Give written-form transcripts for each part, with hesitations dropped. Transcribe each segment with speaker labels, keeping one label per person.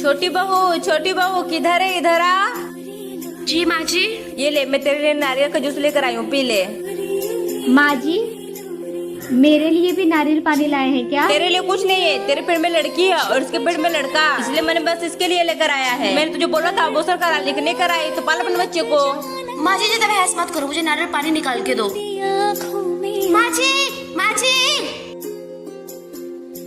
Speaker 1: छोटी बहू किधर है? इधर आ।
Speaker 2: जी माँ जी।
Speaker 1: ये ले, मैं तेरे लिए नारियल का जूस लेकर आई हूँ, पी ले।
Speaker 3: माँ जी, मेरे लिए भी नारियल पानी लाए हैं क्या?
Speaker 1: तेरे लिए कुछ नहीं है, तेरे पेट में लड़की है और उसके पेट में लड़का, इसलिए मैंने बस इसके लिए लेकर आया है। मैंने तुझे बोला था अबॉर्शन करा, लेकिन नहीं कराई, तो पाल अपने बच्चे को।
Speaker 2: माँ जी ज्यादा बहस मत करो, मुझे नारियल पानी निकाल के दो। माँ जी,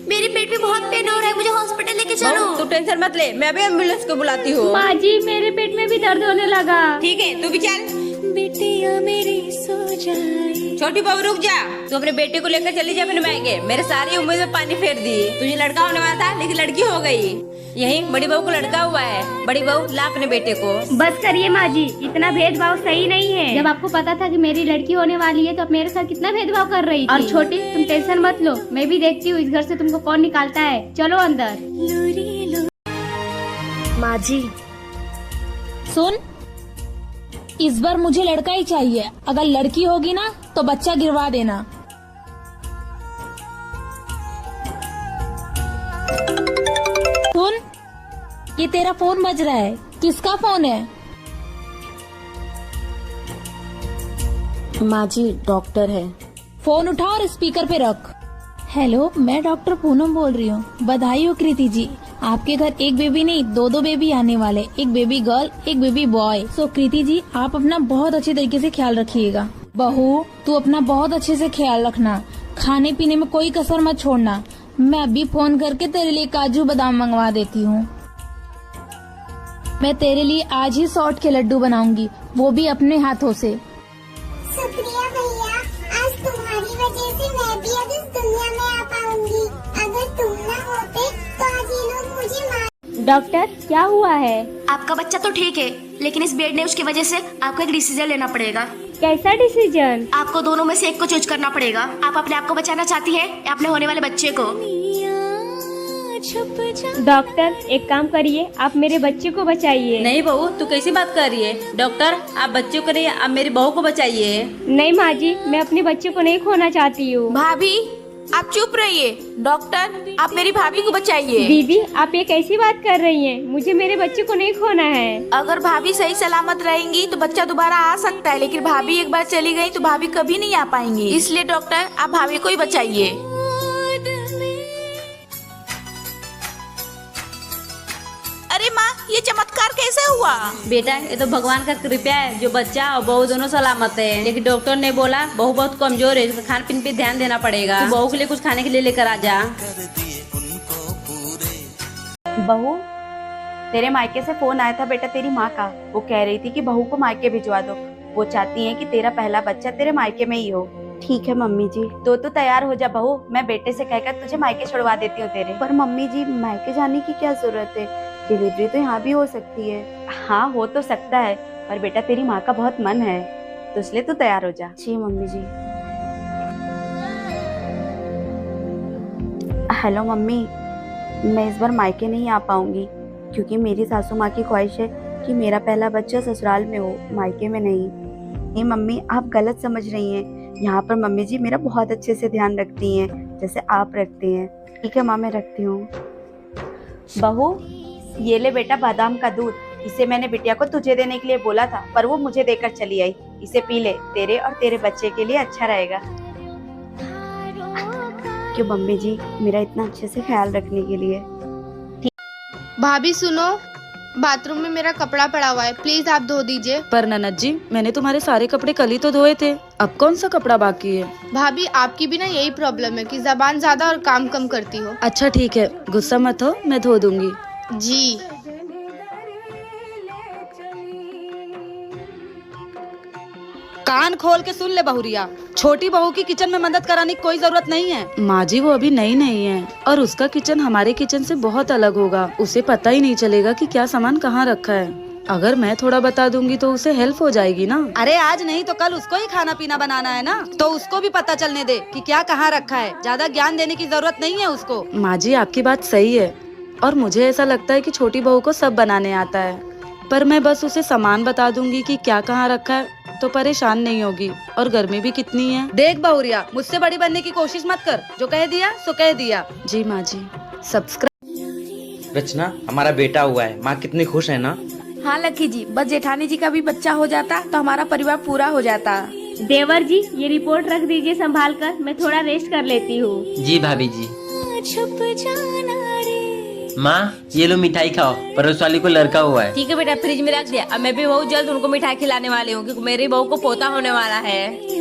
Speaker 2: मेरे पेट में बहुत पेन हो रहा है, मुझे हॉस्पिटल लेके चलो।
Speaker 1: तू टेंशन मत ले, मैं अभी एम्बुलेंस को बुलाती हूँ।
Speaker 3: माँ जी, मेरे पेट में भी दर्द होने लगा।
Speaker 1: ठीक है, तू भी चल।
Speaker 4: बेटिया मेरी सो जाए।
Speaker 1: छोटी बहू रुक जा, तू अपने बेटे को लेकर चली जा अपने मायके। मेरे सारी उम्मीद में पानी फेर दी। तुझे लड़का होने वाला था, लेकिन लड़की हो गई। यही बड़ी बहू को लड़का हुआ है। बड़ी बहू ला अपने बेटे को।
Speaker 3: बस करिए माँ जी, इतना भेदभाव सही नहीं है। जब आपको पता था कि मेरी लड़की होने वाली है तो आप मेरे साथ कितना भेदभाव कर रही थी। और छोटी, तुम टेंशन मत लो, मैं भी देखती हूँ इस घर से तुमको कौन निकालता है। चलो अंदर।
Speaker 2: माँ जी
Speaker 5: सुन, इस बार मुझे लड़का ही चाहिए। अगर लड़की होगी ना तो बच्चा गिरवा देना। सुन, ये तेरा फोन बज रहा है, किसका फोन है?
Speaker 2: माँ जी, डॉक्टर है।
Speaker 5: फोन उठा और स्पीकर पे रख। हेलो, मैं डॉक्टर पूनम बोल रही हूँ। बधाई हो कृति जी, आपके घर एक बेबी नहीं दो बेबी आने वाले, एक बेबी गर्ल एक बेबी बॉय। सो कृति जी, आप अपना बहुत अच्छे तरीके से ख्याल रखिएगा। बहू, तू अपना बहुत अच्छे से ख्याल रखना, खाने पीने में कोई कसर मत छोड़ना। मैं अभी फोन करके तेरे लिए काजू बादाम मंगवा देती हूँ। मैं तेरे लिए आज ही सौंठ के लड्डू बनाऊंगी, वो भी अपने हाथों से।
Speaker 6: शुक्रिया भैया, आज तुम्हारी वजह से मैं भी अब इस दुनिया में आ पाऊंगी। अगर तुम न होते तो आज ये लोग मुझे मार।
Speaker 3: डॉक्टर, क्या हुआ है?
Speaker 2: आपका बच्चा तो ठीक है, लेकिन इस बेड न्यूज की वजह से आपको एक डिसीजन लेना पड़ेगा।
Speaker 3: कैसा डिसीजन?
Speaker 2: आपको दोनों में से एक को चूज करना पड़ेगा। आप अपने आप को बचाना चाहती हैं या अपने होने वाले बच्चे को?
Speaker 3: डॉक्टर, एक काम करिए, आप मेरे बच्चे को बचाइए।
Speaker 1: नहीं बहू, तू कैसी बात कर रही है? डॉक्टर, आप बच्चों को नहीं, आप मेरी बहू को बचाइए।
Speaker 3: नहीं माँ जी, मैं अपने बच्चे को नहीं खोना चाहती हूँ।
Speaker 7: भाभी, आप चुप रहिए। डॉक्टर, आप मेरी भाभी को बचाइए।
Speaker 3: दीदी, आप ये कैसी बात कर रही हैं? मुझे मेरे बच्चे को नहीं खोना है।
Speaker 7: अगर भाभी सही सलामत रहेंगी तो बच्चा दोबारा आ सकता है, लेकिन भाभी एक बार चली गई तो भाभी कभी नहीं आ पाएंगी। इसलिए डॉक्टर, आप भाभी को ही बचाइए। अरे माँ, ये चमत्कार कैसे हुआ?
Speaker 1: बेटा, ये तो भगवान का कृपा है, जो बच्चा और बहू दोनों सलामत है। लेकिन डॉक्टर ने बोला बहू बहुत कमजोर है, इसका खान पीन पे ध्यान देना पड़ेगा। तो बहू के लिए कुछ खाने के लिए लेकर आ जा।
Speaker 8: बहू, तेरे मायके से फोन आया था बेटा तेरी माँ का। वो कह रही थी कि बहू को मायके भिजवा दो। वो चाहती है कि तेरा पहला बच्चा तेरे मायके में ही हो।
Speaker 9: ठीक है मम्मी जी।
Speaker 8: तो तू तैयार हो जा बहू, मैं बेटे से कहकर तुझे मायके छुड़वा देती हूँ तेरे।
Speaker 9: पर मम्मी जी, मायके जाने की क्या जरूरत है? डिलीवरी तो यहाँ भी हो सकती है।
Speaker 8: हाँ, हो तो सकता है, पर बेटा तेरी माँ का बहुत मन है, तो इसलिए तू तैयार हो जा।
Speaker 9: जी मम्मी जी। हेलो मम्मी, मैं इस बार मायके नहीं आ पाऊंगी, क्योंकि मेरी सासू माँ की ख्वाहिश है कि मेरा पहला बच्चा ससुराल में हो, मायके में नहीं। नहीं मम्मी, आप गलत समझ रही हैं। यहाँ पर मम्मी जी मेरा बहुत अच्छे से ध्यान रखती हैं, जैसे आप रखती हैं। ठीक है माँ, मैं रखती हूँ।
Speaker 8: बहू, ये ले बेटा बादाम का दूध। इसे मैंने बिटिया को तुझे देने के लिए बोला था, पर वो मुझे देकर चली आई। इसे पी ले, तेरे और तेरे बच्चे के लिए अच्छा रहेगा।
Speaker 9: क्यों मम्मी जी, मेरा इतना अच्छे से ख्याल रखने के लिए।
Speaker 10: भाभी सुनो, बाथरूम में मेरा कपड़ा पड़ा हुआ है, प्लीज आप धो दीजिए।
Speaker 11: पर ननद जी, मैंने तुम्हारे सारे कपड़े कल ही तो धोए थे, अब कौन सा कपड़ा बाकी है?
Speaker 10: भाभी, आपकी भी ना यही प्रॉब्लम है कि जबान ज्यादा और काम कम करती हो।
Speaker 11: अच्छा ठीक है, गुस्सा मत हो, मैं धो दूंगी।
Speaker 10: जी।
Speaker 11: कान खोल के सुन ले बहुरिया, छोटी बहू की किचन में मदद कराने की कोई जरूरत नहीं है। माँ जी, वो अभी नई नहीं है और उसका किचन हमारे किचन से बहुत अलग होगा। उसे पता ही नहीं चलेगा कि क्या सामान कहाँ रखा है। अगर मैं थोड़ा बता दूंगी तो उसे हेल्प हो जाएगी ना। अरे आज नहीं तो कल उसको ही खाना पीना बनाना है ना, तो उसको भी पता चलने दे कि क्या कहाँ रखा है। ज्यादा ज्ञान देने की जरूरत नहीं है उसको। माँ जी, आपकी बात सही है, और मुझे ऐसा लगता है कि छोटी बहू को सब बनाने आता है, पर मैं बस उसे सामान बता दूंगी कि क्या कहाँ रखा है तो परेशान नहीं होगी। और गर्मी भी कितनी है। देख बहुरिया, मुझसे बड़ी बनने की कोशिश मत कर, जो कह दिया सो कह दिया। जी माँ जी। सब्सक्राइब
Speaker 12: रचना, हमारा बेटा हुआ है, माँ कितनी खुश है ना।
Speaker 7: हाँ लकी जी, बस जेठानी जी का भी बच्चा हो जाता तो हमारा परिवार पूरा हो जाता।
Speaker 3: देवर जी, ये रिपोर्ट रख दीजिए संभाल कर, मैं थोड़ा रेस्ट कर लेती हूँ।
Speaker 13: जी भाभी जी।
Speaker 4: छुप जाना रे।
Speaker 13: माँ ये लो मिठाई खाओ, पड़ोस वाली को लड़का हुआ है।
Speaker 1: ठीक है बेटा, फ्रिज में रख दिया। अब मैं भी बहुत जल्द उनको मिठाई खिलाने वाली हूँ क्योंकि मेरी बहू को पोता होने वाला है।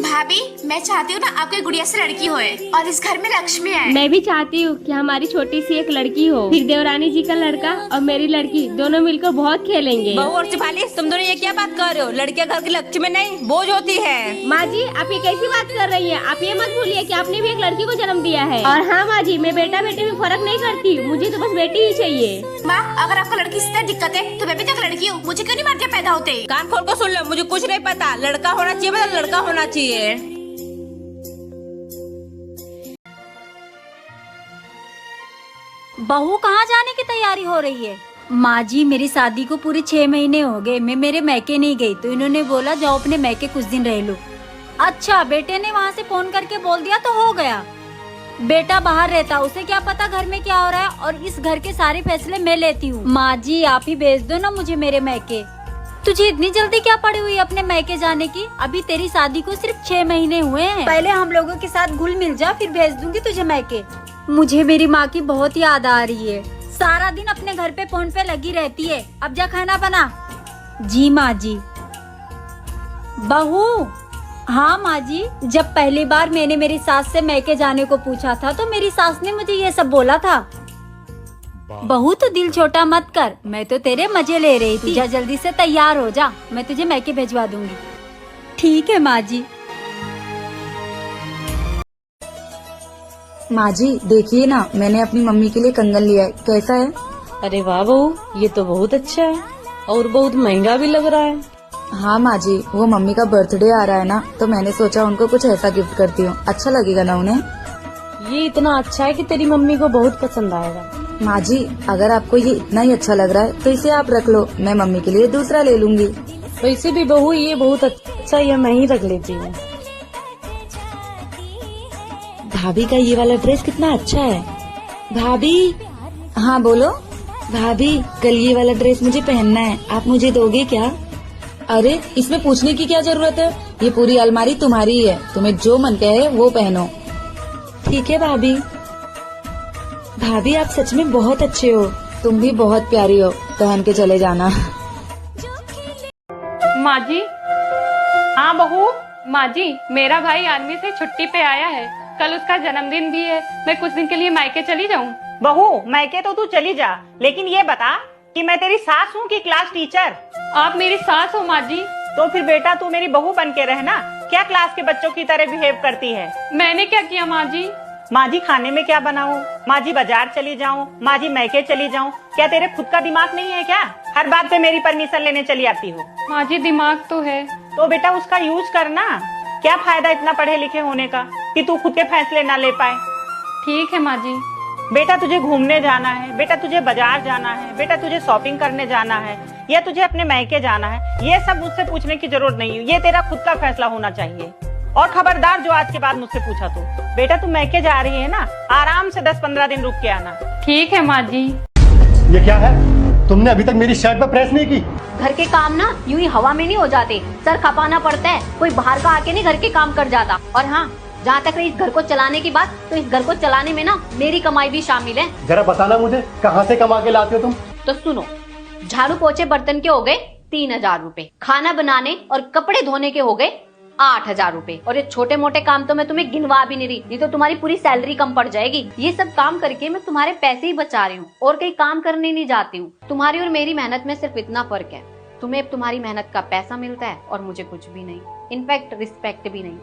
Speaker 2: भाभी, मैं चाहती हूँ ना आपकी गुड़िया से लड़की होए और इस घर में लक्ष्मी आए।
Speaker 3: मैं भी चाहती हूँ कि हमारी छोटी सी एक लड़की हो, फिर देवरानी जी का लड़का और मेरी लड़की दोनों मिलकर बहुत खेलेंगे।
Speaker 1: बहू और शिफाली, तुम दोनों ये क्या बात कर रहे हो? लड़कियां घर की लक्ष्मी नहीं, बोझ होती है।
Speaker 3: माँ जी, आप ये कैसी बात कर रही हैं? आप ये मत भूलिए कि आपने भी एक लड़की को जन्म दिया है। और हाँ माँ जी, मैं बेटा बेटे में फर्क नहीं करती, मुझे तो बस बेटी ही चाहिए।
Speaker 2: माँ, अगर आपको लड़की से दिक्कत है तो मैं भी तो एक लड़की हूँ, मुझे क्यों नहीं मार पैदा होते?
Speaker 1: कान खोल कर सुन लो, मुझे कुछ नहीं पता। लड़का होना चाहिए, मतलब लड़का होना चाहिए।
Speaker 14: बहू कहाँ जाने की तैयारी हो रही है? माँ जी, मेरी शादी को पूरे 6 महीने हो गए, मैं मेरे मैके नहीं गई तो इन्होंने बोला जाओ अपने मैके कुछ दिन रह लो। अच्छा, बेटे ने वहाँ से फोन करके बोल दिया तो हो गया। बेटा बाहर रहता, उसे क्या पता घर में क्या हो रहा है, और इस घर के सारे फैसले मैं लेती हूँ। माँ जी, आप ही भेज दो ना मुझे मेरे मैके। तुझे इतनी जल्दी क्या पड़ी हुई अपने मैके जाने की? अभी तेरी शादी को सिर्फ 6 महीने हुए हैं। पहले हम लोगों के साथ घुल मिल जा, फिर भेज दूंगी तुझे मैके। मुझे मेरी माँ की बहुत याद आ रही है, सारा दिन अपने घर पे फोन पे लगी रहती है। अब जा खाना बना। जी माँ जी। बहू। हाँ माँ जी, जब पहली बार मैंने मेरी सास से मैके जाने को पूछा था तो मेरी सास ने मुझे ये सब बोला था। बहू तो दिल छोटा मत कर, मैं तो तेरे मजे ले रही थी। जा जल्दी से तैयार हो जा, मैं तुझे मैके भिजवा दूंगी। ठीक है माँ जी।
Speaker 9: माँ जी देखिए ना, मैंने अपनी मम्मी के लिए कंगन लिया है, कैसा है?
Speaker 11: अरे वाह बहू, ये तो बहुत अच्छा है और बहुत महंगा भी लग रहा है।
Speaker 9: हाँ माँ जी, वो मम्मी का बर्थडे आ रहा है ना, तो मैंने सोचा उनको कुछ ऐसा गिफ्ट करती हूँ, अच्छा लगेगा ना उन्हें।
Speaker 11: ये इतना अच्छा है कि तेरी मम्मी को बहुत पसंद आएगा।
Speaker 9: माँ जी, अगर आपको ये इतना ही अच्छा लग रहा है तो इसे आप रख लो, मैं मम्मी के लिए दूसरा ले लूंगी।
Speaker 11: वैसे भी बहू ये बहुत अच्छा, ये मैं ही रख लेती हूँ।
Speaker 9: भाभी का ये वाला ड्रेस कितना अच्छा है। भाभी। हाँ बोलो। भाभी, कल ये वाला ड्रेस मुझे पहनना है, आप मुझे दोगे क्या? अरे इसमें पूछने की क्या जरूरत है, ये पूरी अलमारी तुम्हारी है, तुम्हें जो मन कहे वो पहनो। ठीक है भाभी। भाभी आप सच में बहुत अच्छे हो, तुम भी बहुत प्यारी हो, पहन के चले जाना।
Speaker 15: माँ जी। हाँ बहू। माँ जी, मेरा भाई आर्मी से छुट्टी पे आया है, कल उसका जन्मदिन भी है, मैं कुछ दिन के लिए मायके चली जाऊँ?
Speaker 16: बहू, मायके तो तू चली जा, लेकिन ये बता कि मैं तेरी सास हूँ कि क्लास टीचर?
Speaker 15: आप मेरी सास हो माँ जी।
Speaker 16: तो फिर बेटा तू मेरी बहू बन के रहना, क्या क्लास के बच्चों की तरह बिहेव करती है?
Speaker 15: मैंने क्या किया माँ जी?
Speaker 16: माँ जी खाने में क्या बनाऊँ? माँ जी बाजार चली जाऊँ? माँ जी मैके चली जाऊँ? क्या तेरे खुद का दिमाग नहीं है क्या? हर बात पे मेरी परमिशन लेने चली आती हो।
Speaker 15: माँ जी दिमाग तो है।
Speaker 16: तो बेटा उसका यूज करना, क्या फायदा इतना पढ़े लिखे होने का कि तू खुद के फैसले ना ले पाए।
Speaker 15: ठीक है माँ जी।
Speaker 16: बेटा तुझे घूमने जाना है, बेटा तुझे बाजार जाना है, बेटा तुझे शॉपिंग करने जाना है, या तुझे अपने मैके जाना है, ये सब मुझसे पूछने की जरूरत नहीं है, ये तेरा खुद का फैसला होना चाहिए। और खबरदार जो आज के बाद मुझसे पूछा तो, बेटा तुम मैके जा रही है ना, आराम से 10-15 दिन रुक के आना।
Speaker 15: ठीक है माँ जी।
Speaker 17: ये क्या है, तुमने अभी तक मेरी शर्ट पर प्रेस नहीं की?
Speaker 14: घर के काम ना यूं ही हवा में नहीं हो जाते, सर खपाना पड़ता है, कोई बाहर का आके नहीं घर के काम कर जाता। और हाँ, जहाँ तक रही इस घर को चलाने की बात, तो इस घर को चलाने में ना मेरी कमाई भी शामिल है।
Speaker 17: जरा बताना मुझे, कहाँ से कमा के लाते हो तुम?
Speaker 14: तो सुनो, झाड़ू पोछे बर्तन के हो गए 3000 रूपए, खाना बनाने और कपड़े धोने के हो गए 8000 रूपए, और ये छोटे मोटे काम तो मैं तुम्हें गिनवा भी नहीं रही, नहीं तो तुम्हारी पूरी सैलरी कम पड़ जाएगी। ये सब काम करके मैं तुम्हारे पैसे ही बचा रही हूँ और कहीं काम करने नहीं जाती हूँ। तुम्हारी और मेरी मेहनत में सिर्फ इतना फर्क है, तुम्हें तुम्हारी मेहनत का पैसा मिलता है और मुझे कुछ भी नहीं, इनफैक्ट रिस्पेक्ट भी नहीं।